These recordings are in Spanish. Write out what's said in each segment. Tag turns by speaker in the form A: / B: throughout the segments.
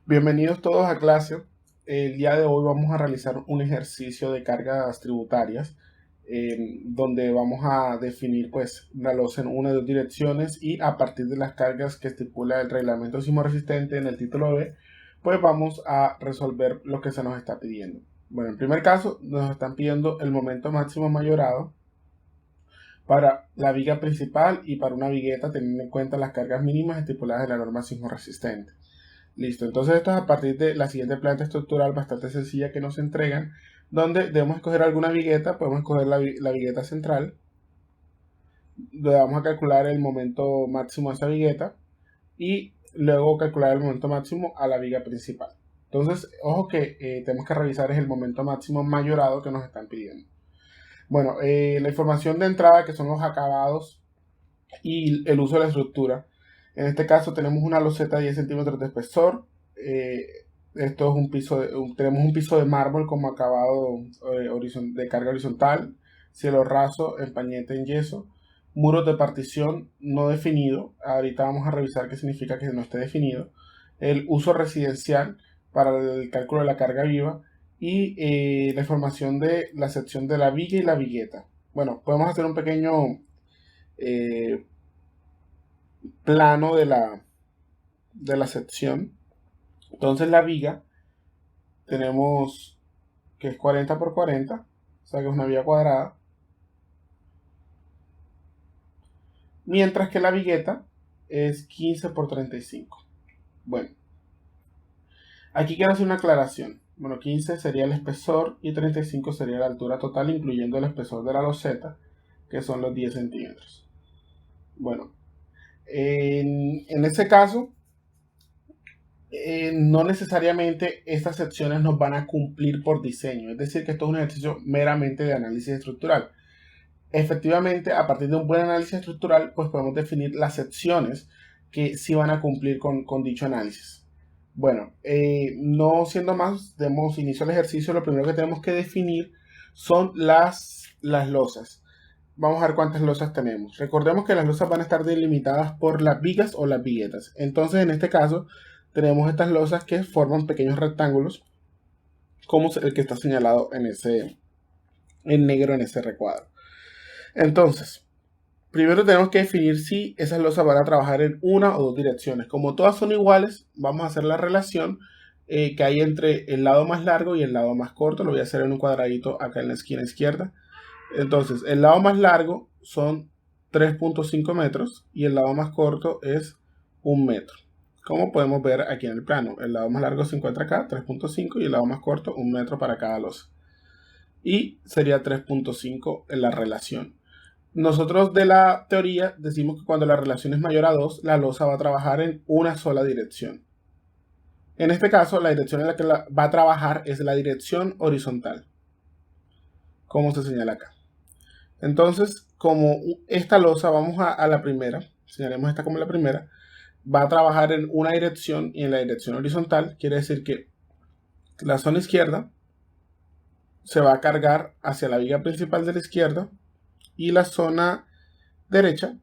A: Bienvenidos todos a clase. El día de hoy vamos a realizar un ejercicio de cargas tributarias donde vamos a definir pues la losa en una de dos direcciones y a partir de las cargas que estipula el reglamento sismoresistente en el título B, pues vamos a resolver lo que se nos está pidiendo. Bueno, en primer caso nos están pidiendo el momento máximo mayorado para la viga principal y para una vigueta teniendo en cuenta las cargas mínimas estipuladas en la norma sismoresistente. Listo, entonces esto es a partir de la siguiente planta estructural bastante sencilla que nos entregan, donde debemos escoger alguna vigueta, podemos escoger la vigueta central, le vamos a calcular el momento máximo a esa vigueta y luego calcular el momento máximo a la viga principal. Entonces, ojo que tenemos que revisar es el momento máximo mayorado que nos están pidiendo. Bueno, la información de entrada que son los acabados y el uso de la estructura. En este caso tenemos una loseta de 10 centímetros de espesor. Esto es un piso tenemos un piso de mármol como acabado de carga horizontal, cielo raso, empañete en yeso, muros de partición no definido. Ahorita vamos a revisar qué significa que no esté definido. El uso residencial para el cálculo de la carga viva y la información de la sección de la viga y la vigueta. Bueno, podemos hacer un pequeño eh, plano de la sección. Entonces la viga tenemos que es 40 por 40, o sea que es una viga cuadrada, mientras que la vigueta es 15 por 35. Bueno, aquí quiero hacer una aclaración. Bueno, 15 sería el espesor y 35 sería la altura total, incluyendo el espesor de la loseta, que son los 10 centímetros. Bueno, en ese caso, no necesariamente estas secciones nos van a cumplir por diseño. Es decir, que esto es un ejercicio meramente de análisis estructural. Efectivamente, a partir de un buen análisis estructural, pues podemos definir las secciones que sí van a cumplir con dicho análisis. Bueno, no siendo más, demos inicio al ejercicio. Lo primero que tenemos que definir son las losas. Vamos a ver cuántas losas tenemos. Recordemos que las losas van a estar delimitadas por las vigas o las viguetas. Entonces, en este caso, tenemos estas losas que forman pequeños rectángulos, como el que está señalado en negro en ese recuadro. Entonces, primero tenemos que definir si esas losas van a trabajar en una o dos direcciones. Como todas son iguales, vamos a hacer la relación que hay entre el lado más largo y el lado más corto. Lo voy a hacer en un cuadradito acá en la esquina izquierda. Entonces, el lado más largo son 3.5 metros y el lado más corto es 1 metro. Como podemos ver aquí en el plano, el lado más largo se encuentra acá, 3.5, y el lado más corto, 1 metro para cada losa. Y sería 3.5 en la relación. Nosotros de la teoría decimos que cuando la relación es mayor a 2, la losa va a trabajar en una sola dirección. En este caso, la dirección en la que va a trabajar es la dirección horizontal, como se señala acá. Entonces, como esta losa, vamos a la primera, señalemos esta como la primera, va a trabajar en una dirección y en la dirección horizontal. Quiere decir que la zona izquierda se va a cargar hacia la viga principal de la izquierda y la zona derecha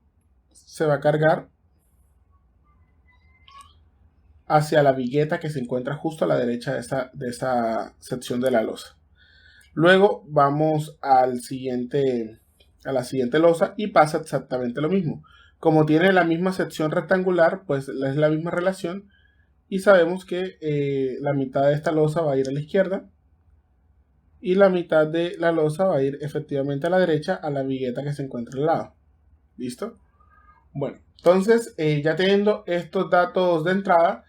A: se va a cargar hacia la vigueta que se encuentra justo a la derecha de esa sección de la losa. Luego vamos a la siguiente losa y pasa exactamente lo mismo. Como tiene la misma sección rectangular, pues es la misma relación y sabemos que la mitad de esta losa va a ir a la izquierda y la mitad de la losa va a ir efectivamente a la derecha, a la vigueta que se encuentra al lado. ¿Listo? Bueno, entonces ya teniendo estos datos de entrada,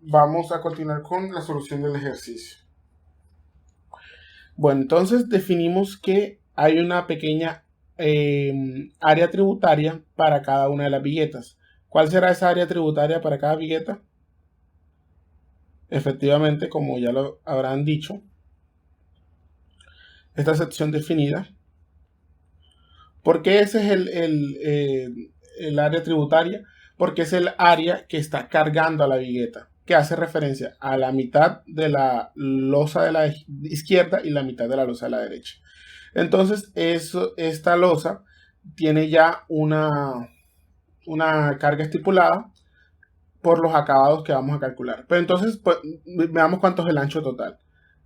A: vamos a continuar con la solución del ejercicio. Bueno, entonces definimos que hay una pequeña área tributaria para cada una de las viguetas. ¿Cuál será esa área tributaria para cada vigueta? Efectivamente, como ya lo habrán dicho, esta sección definida. ¿Por qué ese es el área tributaria? Porque es el área que está cargando a la vigueta, que hace referencia a la mitad de la losa de la izquierda y la mitad de la losa de la derecha. Entonces, esta losa tiene ya una carga estipulada por los acabados que vamos a calcular. Pero entonces, pues, veamos cuánto es el ancho total.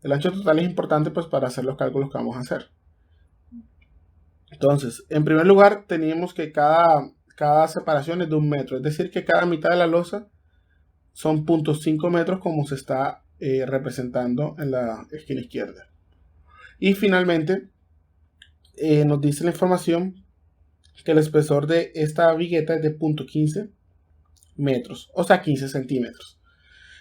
A: El ancho total es importante pues para hacer los cálculos que vamos a hacer. Entonces, en primer lugar, teníamos que cada separación es de 1 metro, es decir, que cada mitad de la losa son 0.5 metros como se está representando en la esquina izquierda. Y finalmente, nos dice la información que el espesor de esta vigueta es de 0.15 metros, o sea, 15 centímetros.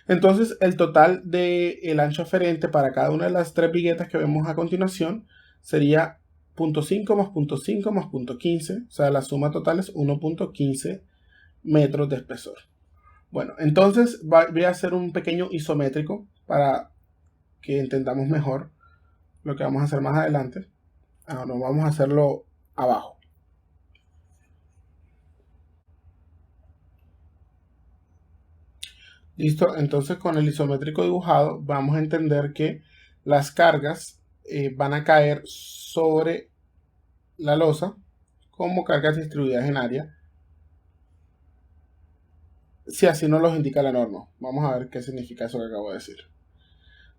A: Entonces, el total del ancho aferente para cada una de las 3 viguetas que vemos a continuación sería 0.5 más 0.5 más 0.15, o sea, la suma total es 1.15 metros de espesor. Bueno, entonces voy a hacer un pequeño isométrico para que entendamos mejor lo que vamos a hacer más adelante. Ahora vamos a hacerlo abajo. Listo, entonces con el isométrico dibujado vamos a entender que las cargas van a caer sobre la losa como cargas distribuidas en área, si así nos los indica la norma. Vamos a ver qué significa eso que acabo de decir.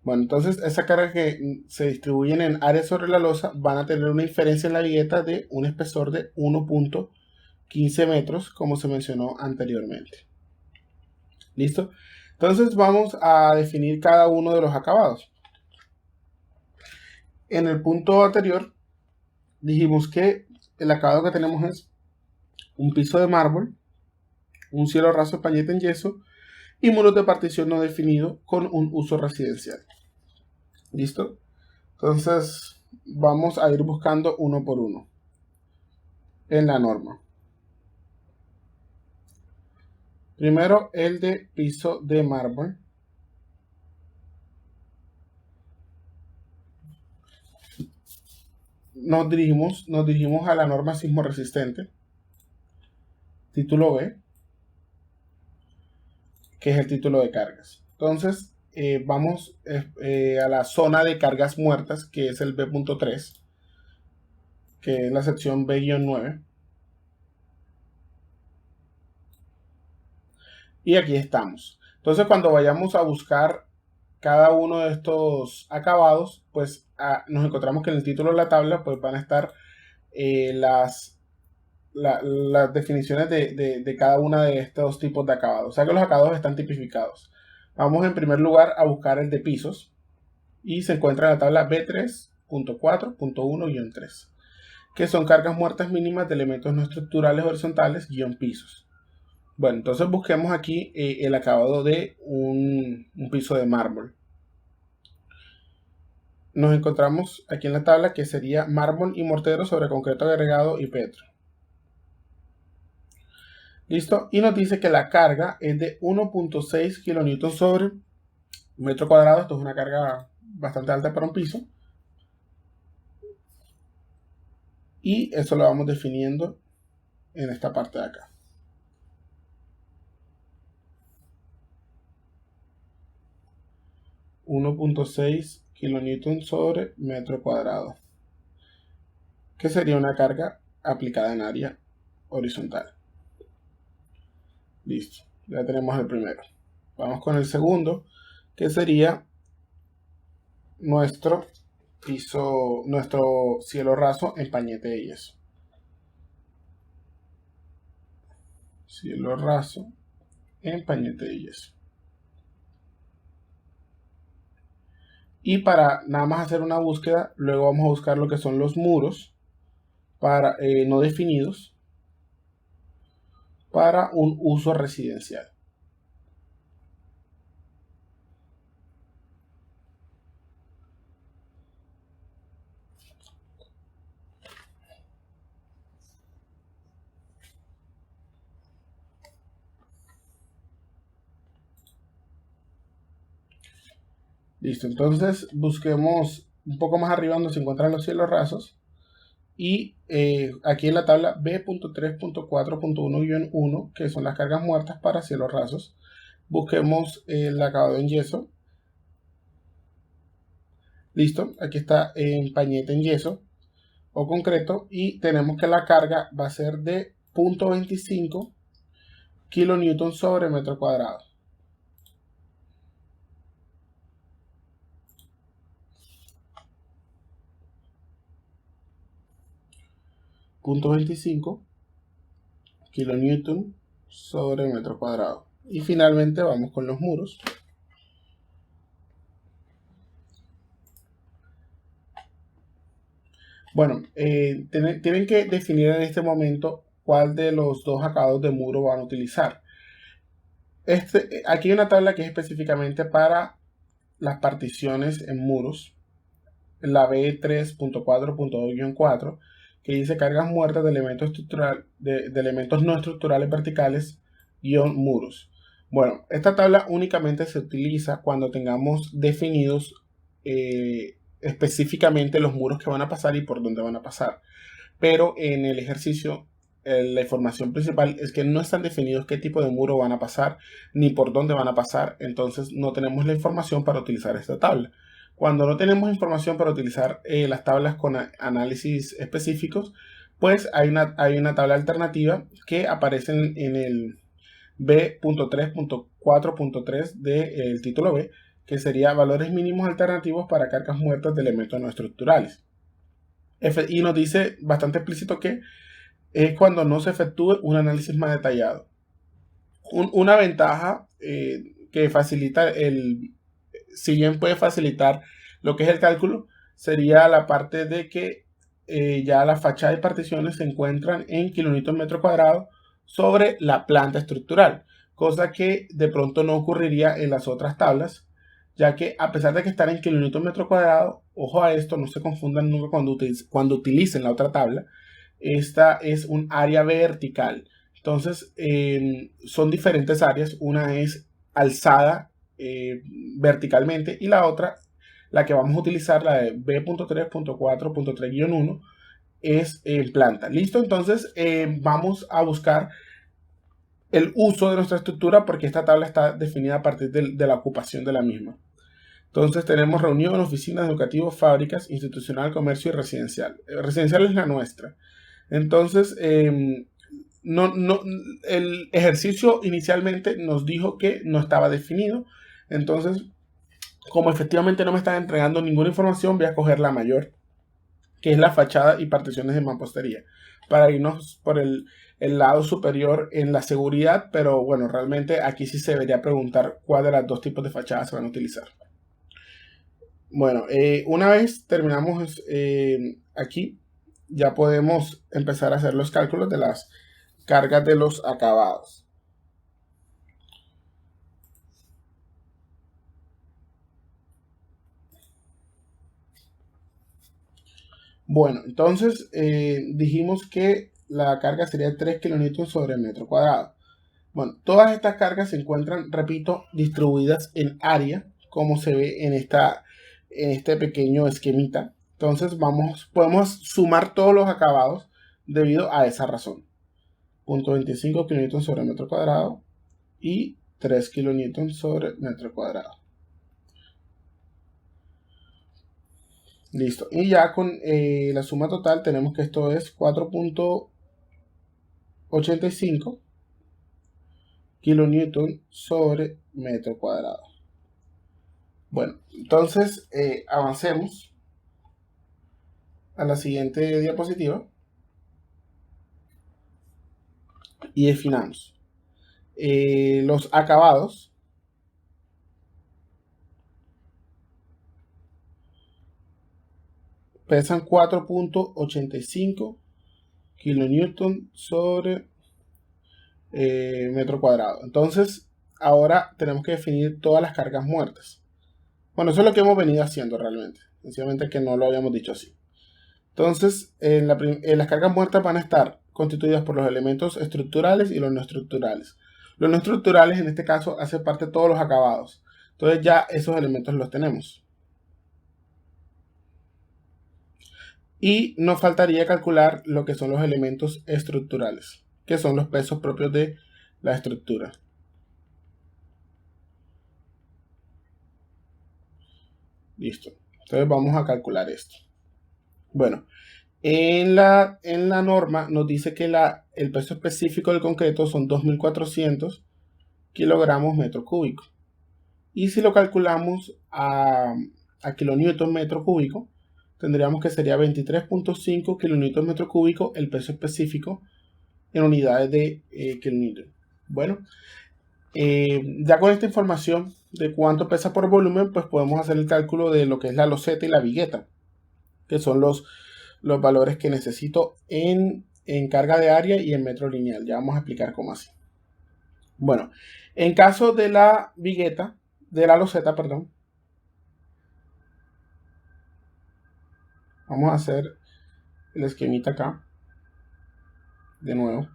A: Bueno, entonces esas cargas que se distribuyen en área sobre la losa van a tener una diferencia en la vigueta de un espesor de 1.15 metros, como se mencionó anteriormente. ¿Listo? Entonces vamos a definir cada uno de los acabados. En el punto anterior dijimos que el acabado que tenemos es un piso de mármol, un cielo raso de pañete en yeso y muros de partición no definido con un uso residencial. ¿Listo? Entonces vamos a ir buscando uno por uno en la norma. Primero el de piso de mármol. Nos dirigimos a la norma sismo resistente, título B, que es el título de cargas. Entonces vamos a la zona de cargas muertas, que es el B.3, que es la sección B-9. Y aquí estamos. Entonces cuando vayamos a buscar cada uno de estos acabados, pues nos encontramos que en el título de la tabla pues van a estar las definiciones de cada uno de estos tipos de acabados. O sea que los acabados están tipificados. Vamos en primer lugar a buscar el de pisos y se encuentra en la tabla B3.4.1-3, que son cargas muertas mínimas de elementos no estructurales horizontales pisos. Bueno, entonces busquemos aquí el acabado de un piso de mármol. Nos encontramos aquí en la tabla que sería mármol y mortero sobre concreto agregado y petro. ¿Listo? Y nos dice que la carga es de 1.6 kN sobre metro cuadrado. Esto es una carga bastante alta para un piso. Y eso lo vamos definiendo en esta parte de acá. $1.6 kN sobre metro cuadrado, que sería una carga aplicada en área horizontal. Listo, ya tenemos el primero. Vamos con el segundo, que sería nuestro piso, nuestro cielo raso en pañete de yeso. Cielo raso en pañete de yeso. Y para nada más hacer una búsqueda, luego vamos a buscar lo que son los muros para, no definidos para un uso residencial. Listo, entonces busquemos un poco más arriba donde se encuentran los cielos rasos. Y aquí en la tabla B.3.4.1-1, que son las cargas muertas para cielos rasos, busquemos el acabado en yeso. Listo, aquí está en pañete en yeso o concreto y tenemos que la carga va a ser de 0.25, kilonewton sobre metro cuadrado. Punto 25 kilonewton sobre metro cuadrado. Y finalmente vamos con los muros. Bueno, tienen que definir en este momento cuál de los dos acabados de muro van a utilizar. Aquí hay una tabla que es específicamente para las particiones en muros, la B3.4.2-4, que dice cargas muertas de elementos de elementos no estructurales verticales muros. Bueno, esta tabla únicamente se utiliza cuando tengamos definidos específicamente los muros que van a pasar y por dónde van a pasar. Pero en el ejercicio, la información principal es que no están definidos qué tipo de muro van a pasar ni por dónde van a pasar. Entonces no tenemos la información para utilizar esta tabla. Cuando no tenemos información para utilizar las tablas con análisis específicos, pues hay una tabla alternativa que aparece en el B.3.4.3 del título B, que sería valores mínimos alternativos para cargas muertas de elementos no estructurales. Y nos dice bastante explícito que es cuando no se efectúe un análisis más detallado. Una ventaja que facilita si bien puede facilitar lo que es el cálculo, sería la parte de que ya la fachada y particiones se encuentran en kilonewton metro cuadrado sobre la planta estructural, cosa que de pronto no ocurriría en las otras tablas, ya que a pesar de que están en kilonewton metro cuadrado, ojo a esto, no se confundan nunca cuando utilicen la otra tabla. Esta es un área vertical. Entonces, son diferentes áreas. Una es alzada verticalmente y la otra, la que vamos a utilizar, la de B.3.4.3-1, es en planta. ¿Listo? Entonces, vamos a buscar el uso de nuestra estructura porque esta tabla está definida a partir de la ocupación de la misma. Entonces tenemos reunión, oficinas, educativos, fábricas, institucional, comercio y residencial. Residencial es la nuestra. Entonces, el ejercicio inicialmente nos dijo que no estaba definido. Entonces, como efectivamente no me están entregando ninguna información, voy a coger la mayor, que es la fachada y particiones de mampostería, para irnos por el lado superior en la seguridad. Pero bueno, realmente aquí sí se debería preguntar cuál de los dos tipos de fachadas se van a utilizar. Bueno, una vez terminamos aquí, ya podemos empezar a hacer los cálculos de las cargas de los acabados. Bueno, entonces dijimos que la carga sería 3 kilonewtons sobre metro cuadrado. Bueno, todas estas cargas se encuentran, repito, distribuidas en área, como se ve en este pequeño esquemita. Entonces podemos sumar todos los acabados debido a esa razón. 0.25 kilonewtons sobre metro cuadrado y 3 kilonewtons sobre metro cuadrado. Listo. Y ya con la suma total tenemos que esto es 4.85 kilonewtons sobre metro cuadrado. Bueno, entonces avancemos a la siguiente diapositiva y definamos los acabados pesan 4.85 kilonewton sobre metro cuadrado. Entonces ahora tenemos que definir todas las cargas muertas. Bueno, eso es lo que hemos venido haciendo realmente, sencillamente que no lo habíamos dicho así. Entonces las cargas muertas van a estar constituidas por los elementos estructurales y los no estructurales. Los no estructurales en este caso hacen parte de todos los acabados. Entonces ya esos elementos los tenemos. Y nos faltaría calcular lo que son los elementos estructurales, que son los pesos propios de la estructura. Listo. Entonces vamos a calcular esto. Bueno, En la norma nos dice que el peso específico del concreto son 2.400 kilogramos metro cúbico. Y si lo calculamos a kilonewton metro cúbico, tendríamos que sería 23.5 kilonewton metro cúbico el peso específico en unidades de kilonewton. Bueno, ya con esta información de cuánto pesa por volumen, pues podemos hacer el cálculo de lo que es la loseta y la vigueta, que son los valores que necesito en carga de área y en metro lineal. Ya vamos a explicar cómo así. Bueno, en caso de la vigueta, de la loseta, perdón, vamos a hacer el esquemita acá, de nuevo.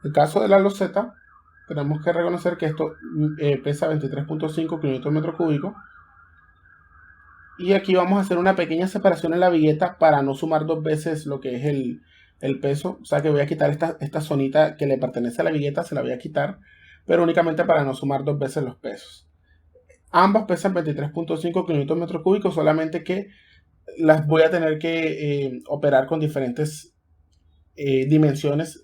A: En el caso de la loseta, tenemos que reconocer que esto pesa 23.5 kilómetros metro cúbico. Y aquí vamos a hacer una pequeña separación en la vigueta para no sumar dos veces lo que es el peso. O sea que voy a quitar esta zonita que le pertenece a la vigueta, se la voy a quitar, pero únicamente para no sumar dos veces los pesos. Ambas pesan 23.5 kilómetros metro cúbico, solamente que las voy a tener que operar con diferentes dimensiones,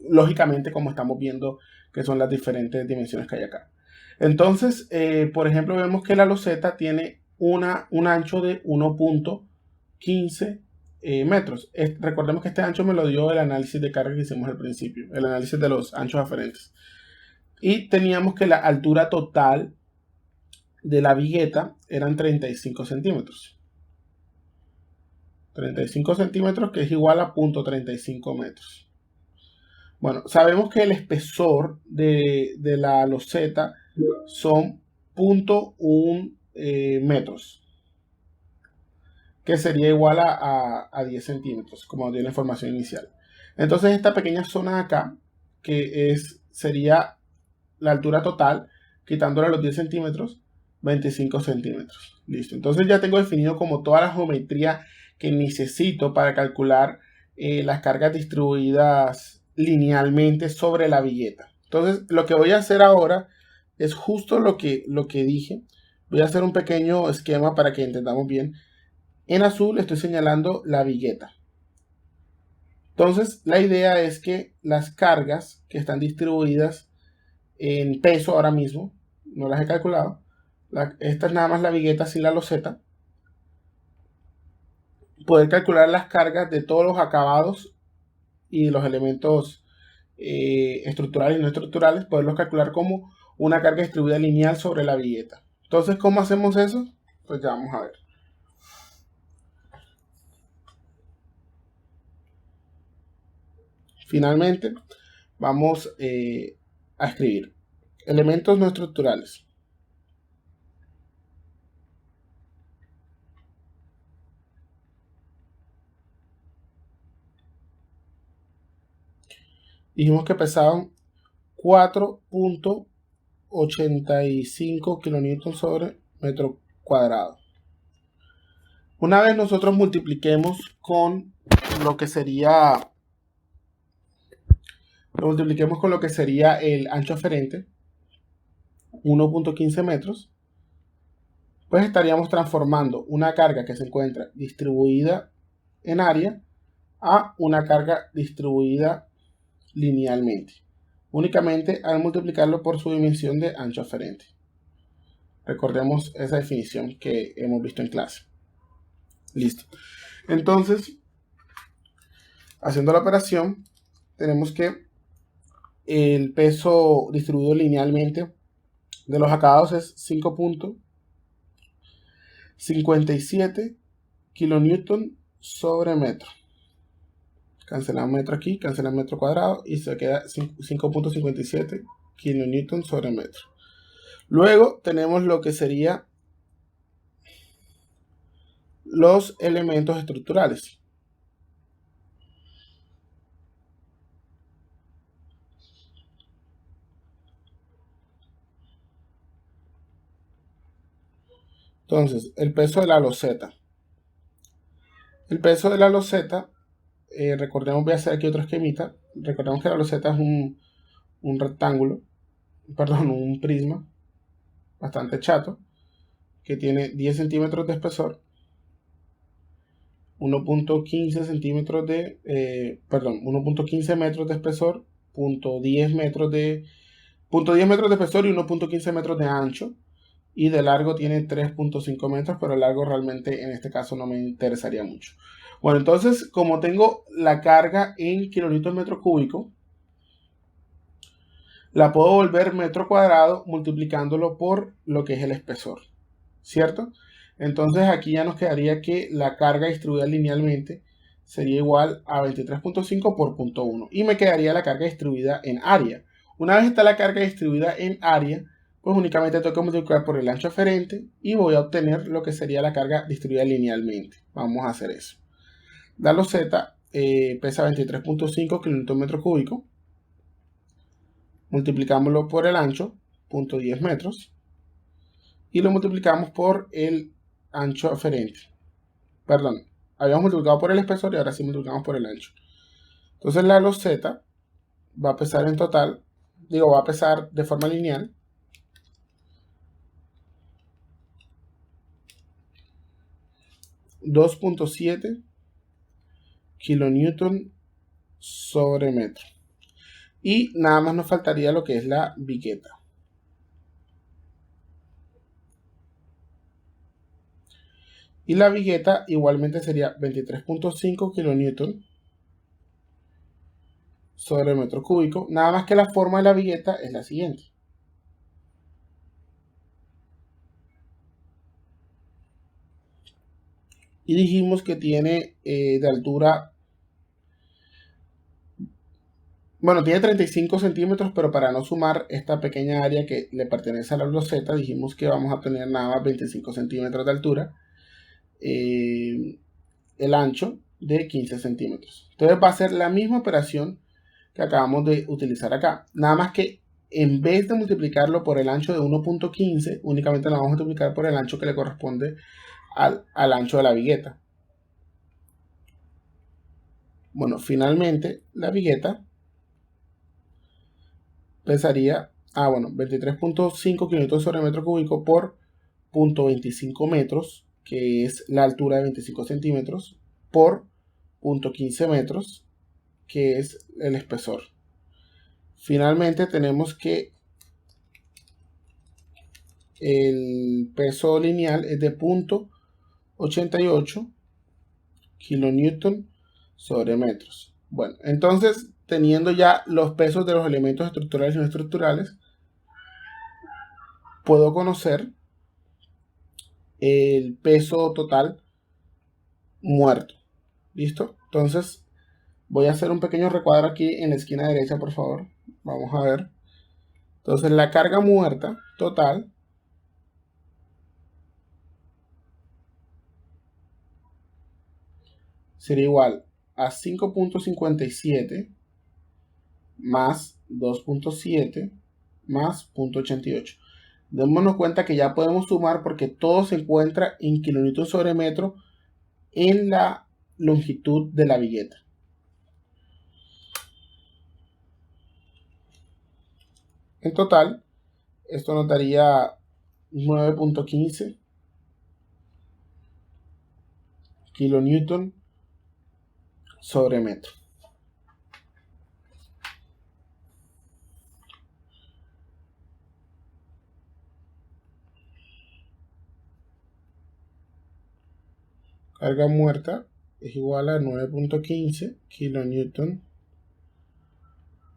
A: lógicamente, como estamos viendo que son las diferentes dimensiones que hay acá. Entonces, por ejemplo, vemos que la loseta tiene un ancho de 1.15 metros. Recordemos que este ancho me lo dio el análisis de carga que hicimos al principio, el análisis de los anchos aferentes. Y teníamos que la altura total de la vigueta eran 35 centímetros. 35 centímetros, que es igual a 0.35 metros. Bueno, sabemos que el espesor de la loseta son 0.1 metros, que sería igual a 10 centímetros, como dio la información inicial. Entonces esta pequeña zona de acá, que sería la altura total, quitándole los 10 centímetros, 25 centímetros. Listo. Entonces ya tengo definido como toda la geometría que necesito para calcular las cargas distribuidas linealmente sobre la vigueta. Entonces lo que voy a hacer ahora es justo lo que dije. Voy a hacer un pequeño esquema para que entendamos bien. En azul estoy señalando la vigueta. Entonces la idea es que las cargas que están distribuidas en peso ahora mismo, no las he calculado, esta es nada más la vigueta sin la loseta, poder calcular las cargas de todos los acabados y los elementos estructurales y no estructurales, poderlos calcular como una carga distribuida lineal sobre la vigueta. Entonces, ¿cómo hacemos eso? Pues ya vamos a ver. Finalmente, vamos a escribir elementos no estructurales. Dijimos que pesaban 4.85 kilonewtons sobre metro cuadrado. Una vez nosotros multipliquemos con lo que sería el ancho aferente, 1.15 metros, pues estaríamos transformando una carga que se encuentra distribuida en área a una carga distribuida linealmente, únicamente al multiplicarlo por su dimensión de ancho aferente. Recordemos esa definición que hemos visto en clase. Listo. Entonces, haciendo la operación, tenemos que el peso distribuido linealmente de los acabados es 5.57 kilonewton sobre metro. Cancelamos metro aquí, cancelamos metro cuadrado y se queda 5.57 kilonewton sobre metro. Luego tenemos lo que sería los elementos estructurales. Entonces, el peso de la loseta. El peso de la loseta, recordemos, voy a hacer aquí otro esquemita. Recordemos que la loseta es un rectángulo, perdón, un prisma. bastante chato, que tiene 10 centímetros de espesor, 1.15 centímetros de, 1.15 metros de espesor, 0.10 metros de espesor y 1.15 metros de ancho. Y de largo tiene 3.5 metros, pero el largo realmente en este caso no me interesaría mucho. Bueno, entonces como tengo la carga en kilonewton metro cúbico, la puedo volver metro cuadrado multiplicándolo por lo que es el espesor, ¿cierto? Entonces aquí ya nos quedaría que la carga distribuida linealmente sería igual a 23.5 por 0.1 y me quedaría la carga distribuida en área. Una vez está la carga distribuida en área, pues únicamente tengo que multiplicar por el ancho aferente y voy a obtener lo que sería la carga distribuida linealmente. Vamos a hacer eso. Dalo Z pesa 23.5 kilonewton metro cúbico. Multiplicámoslo por el ancho, 0.10 metros. Y lo multiplicamos por el ancho aferente. Perdón, habíamos multiplicado por el espesor y ahora sí multiplicamos por el ancho. Entonces la log Z va a pesar en total, va a pesar de forma lineal 2.7 kilonewton sobre metro. Y nada más nos faltaría lo que es la vigueta. Y la vigueta igualmente sería 23.5 kilonewton sobre metro cúbico. Nada más que la forma de la vigueta es la siguiente. Y dijimos que tiene de altura, bueno, tiene 35 centímetros, pero para no sumar esta pequeña área que le pertenece a la loseta, dijimos que vamos a tener nada más 25 centímetros de altura. El ancho de 15 centímetros. Entonces va a ser la misma operación que acabamos de utilizar acá. Nada más que en vez de multiplicarlo por el ancho de 1.15, únicamente lo vamos a multiplicar por el ancho que le corresponde al ancho de la vigueta. Bueno, finalmente la vigueta pesaría 23.5 kilómetros sobre metro cúbico por 0.25 metros, que es la altura de 25 centímetros, por 0.15 metros, que es el espesor. Finalmente tenemos que el peso lineal es de 0.88 kilonewton sobre metros. Bueno, entonces teniendo ya los pesos de los elementos estructurales y no estructurales, puedo conocer el peso total muerto. ¿Listo? Entonces voy a hacer un pequeño recuadro aquí en la esquina derecha, por favor. Vamos a ver. Entonces la carga muerta total sería igual a 5.57 más 2.7 más 0.88. Démonos cuenta que ya podemos sumar porque todo se encuentra en kilonewton sobre metro en la longitud de la vigueta. En total, esto nos daría 9.15 kilonewton sobre metro. Carga muerta es igual a 9.15 kilonewton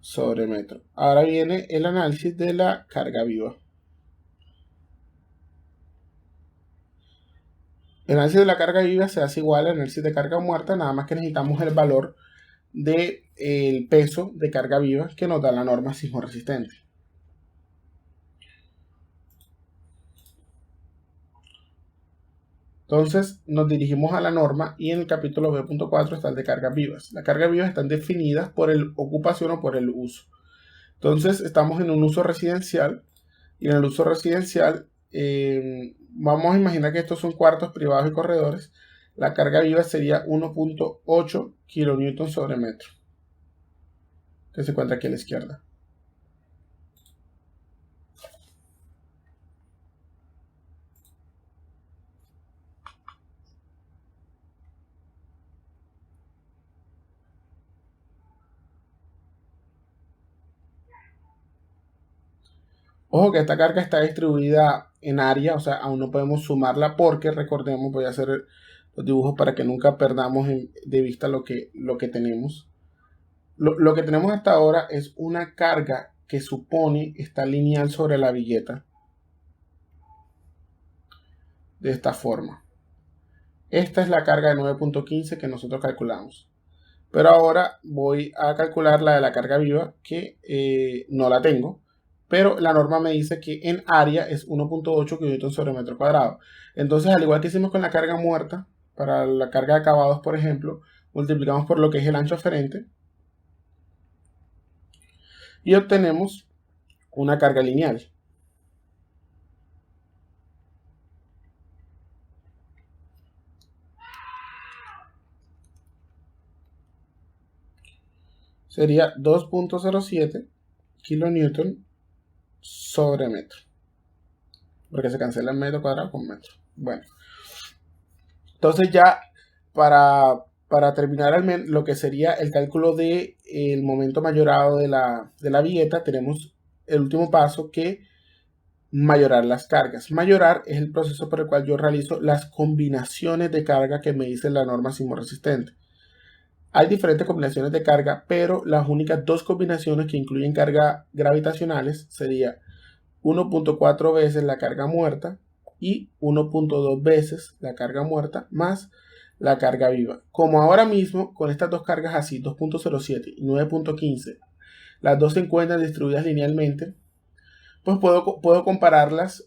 A: sobre metro. Ahora viene el análisis de la carga viva. El análisis de la carga viva se hace igual al análisis de carga muerta, nada más que necesitamos el valor del peso de carga viva que nos da la norma sismorresistente. Entonces nos dirigimos a la norma y en el capítulo B.4 está el de cargas vivas. Las cargas vivas están definidas por el ocupación o por el uso. Entonces estamos en un uso residencial y en el uso residencial vamos a imaginar que estos son cuartos privados y corredores. La carga viva sería 1.8 kilonewton sobre metro, que se encuentra aquí a la izquierda. Ojo que esta carga está distribuida en área, o sea, aún no podemos sumarla porque recordemos, voy a hacer los dibujos para que nunca perdamos de vista lo que tenemos. Lo que tenemos hasta ahora es una carga que supone está lineal sobre la vigueta. De esta forma. Esta es la carga de 9.15 que nosotros calculamos. Pero ahora voy a calcular la de la carga viva, que no la tengo. Pero la norma me dice que en área es 1.8 kN sobre metro cuadrado. Entonces, al igual que hicimos con la carga muerta, para la carga de acabados, por ejemplo, multiplicamos por lo que es el ancho aferente y obtenemos una carga lineal. Sería 2.07 kN sobre metro. Porque se cancela el metro cuadrado con metro. Bueno. Entonces ya para terminar lo que sería el cálculo del momento mayorado de la vigueta, tenemos el último paso que mayorar las cargas. Mayorar es el proceso por el cual yo realizo las combinaciones de carga que me dice la norma sismorresistente. Hay diferentes combinaciones de carga, pero las únicas dos combinaciones que incluyen cargas gravitacionales sería 1.4 veces la carga muerta y 1.2 veces la carga muerta más la carga viva. Como ahora mismo con estas dos cargas así, 2.07 y 9.15, las dos se encuentran distribuidas linealmente, pues puedo compararlas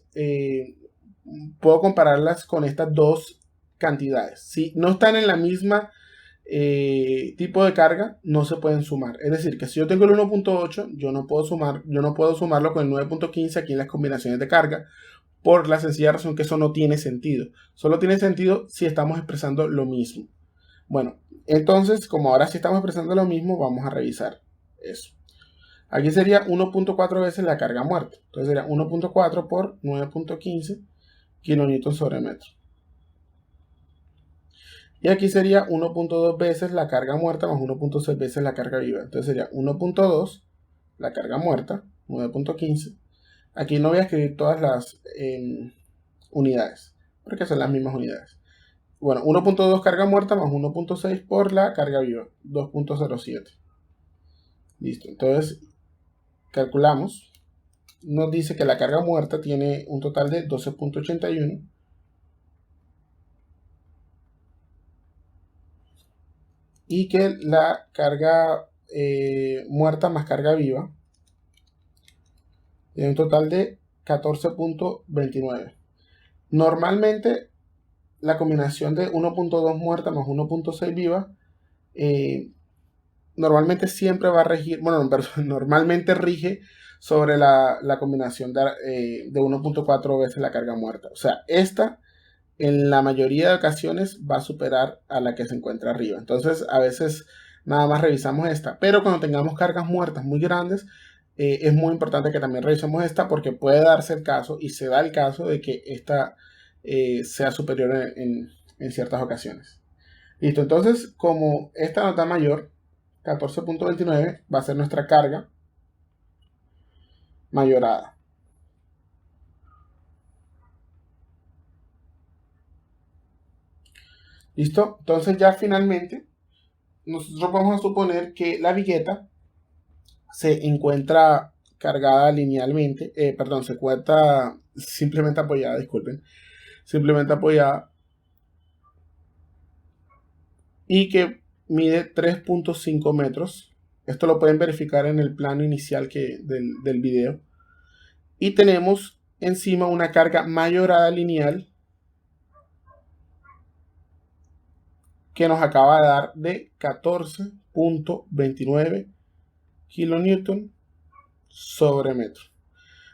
A: con estas dos cantidades. Si no están en la misma tipo de carga, no se pueden sumar. Es decir, que si yo tengo el 1.8, yo no puedo sumarlo con el 9.15 aquí en las combinaciones de carga, por la sencilla razón que eso no tiene sentido. Solo tiene sentido si estamos expresando lo mismo. Bueno, entonces, como ahora sí estamos expresando lo mismo, vamos a revisar eso. Aquí sería 1.4 veces la carga muerta. Entonces sería 1.4 por 9.15 kN sobre metro. Y aquí sería 1.2 veces la carga muerta más 1.6 veces la carga viva. Entonces sería 1.2 la carga muerta, 9.15. Aquí no voy a escribir todas las unidades, porque son las mismas unidades. Bueno, 1.2 carga muerta más 1.6 por la carga viva, 2.07. Listo, entonces calculamos. Nos dice que la carga muerta tiene un total de 12.81. Y que la carga muerta más carga viva tiene un total de 14.29. Normalmente la combinación de 1.2 muerta más 1.6 viva normalmente siempre va a regir, bueno, normalmente rige sobre la combinación de 1.4 veces la carga muerta. O sea, esta en la mayoría de ocasiones va a superar a la que se encuentra arriba. Entonces, a veces nada más revisamos esta. Pero cuando tengamos cargas muertas muy grandes, es muy importante que también revisemos esta porque puede darse el caso y se da el caso de que esta sea superior en ciertas ocasiones. Listo, entonces como esta nota mayor, 14.29, va a ser nuestra carga mayorada. Listo, entonces ya finalmente nosotros vamos a suponer que la vigueta se encuentra cargada linealmente, se encuentra simplemente apoyada, disculpen, simplemente apoyada y que mide 3.5 metros. Esto lo pueden verificar en el plano inicial del video. Y tenemos encima una carga mayorada lineal que nos acaba de dar de 14.29 kilonewton sobre metro.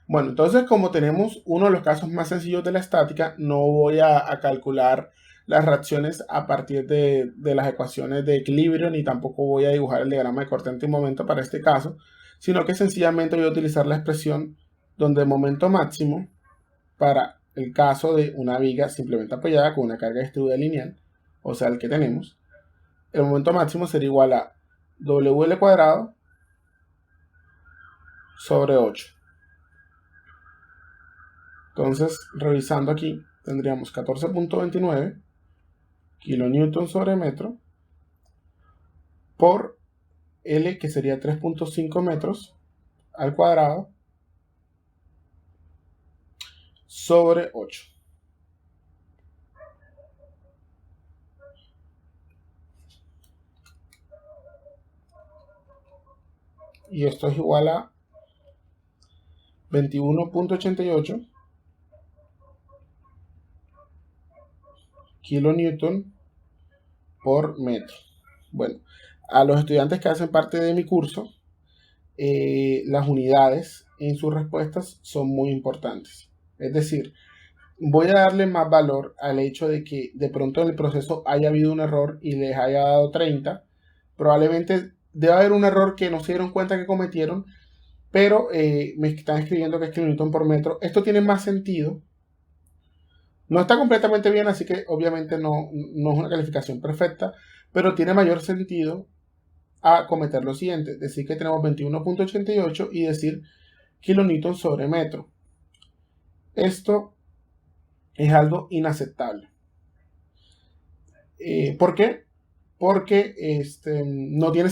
A: Bueno, entonces como tenemos uno de los casos más sencillos de la estática, no voy a calcular las reacciones a partir de las ecuaciones de equilibrio, ni tampoco voy a dibujar el diagrama de corriente y momento para este caso, sino que sencillamente voy a utilizar la expresión donde el momento máximo para el caso de una viga simplemente apoyada con una carga distribuida lineal, o sea, el que tenemos, el momento máximo sería igual a WL cuadrado sobre 8. Entonces, revisando aquí, tendríamos 14.29 kilonewton sobre metro por L, que sería 3.5 metros al cuadrado, sobre 8. Y esto es igual a 21.88 kilonewton por metro. Bueno, a los estudiantes que hacen parte de mi curso, las unidades en sus respuestas son muy importantes. Es decir, voy a darle más valor al hecho de que de pronto en el proceso haya habido un error y les haya dado 30. Probablemente debe haber un error que no se dieron cuenta que cometieron, pero me están escribiendo que es kilonewton por metro. Esto tiene más sentido. No está completamente bien, así que obviamente no es una calificación perfecta, pero tiene mayor sentido a cometer lo siguiente: decir que tenemos 21.88 y decir kilonewton sobre metro. Esto es algo inaceptable. ¿Por qué? Porque no tiene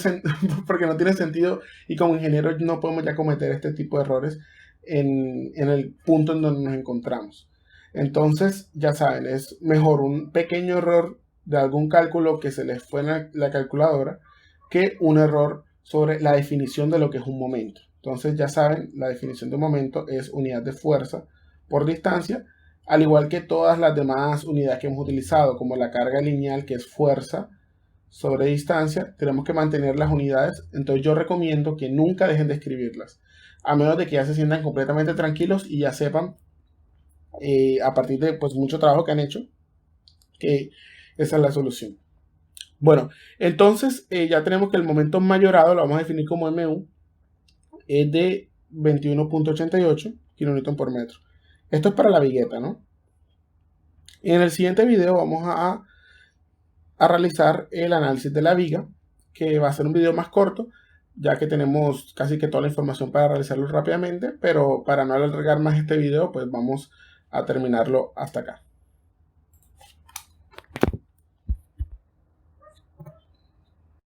A: porque no tiene sentido, y como ingenieros no podemos ya cometer este tipo de errores en el punto en donde nos encontramos. Entonces, ya saben, es mejor un pequeño error de algún cálculo que se les fue en la calculadora que un error sobre la definición de lo que es un momento. Entonces, ya saben, la definición de un momento es unidad de fuerza por distancia, al igual que todas las demás unidades que hemos utilizado, como la carga lineal, que es fuerza sobre distancia. Tenemos que mantener las unidades. Entonces yo recomiendo que nunca dejen de escribirlas, a menos de que ya se sientan completamente tranquilos y ya sepan, a partir de pues mucho trabajo que han hecho, que esa es la solución. Bueno, entonces ya tenemos que el momento mayorado lo vamos a definir como MU, es de 21.88 kilonewton por metro. Esto es para la vigueta, ¿no? En el siguiente video vamos a realizar el análisis de la viga, que va a ser un video más corto, ya que tenemos casi que toda la información para realizarlo rápidamente, pero para no alargar más este video, pues vamos a terminarlo hasta acá.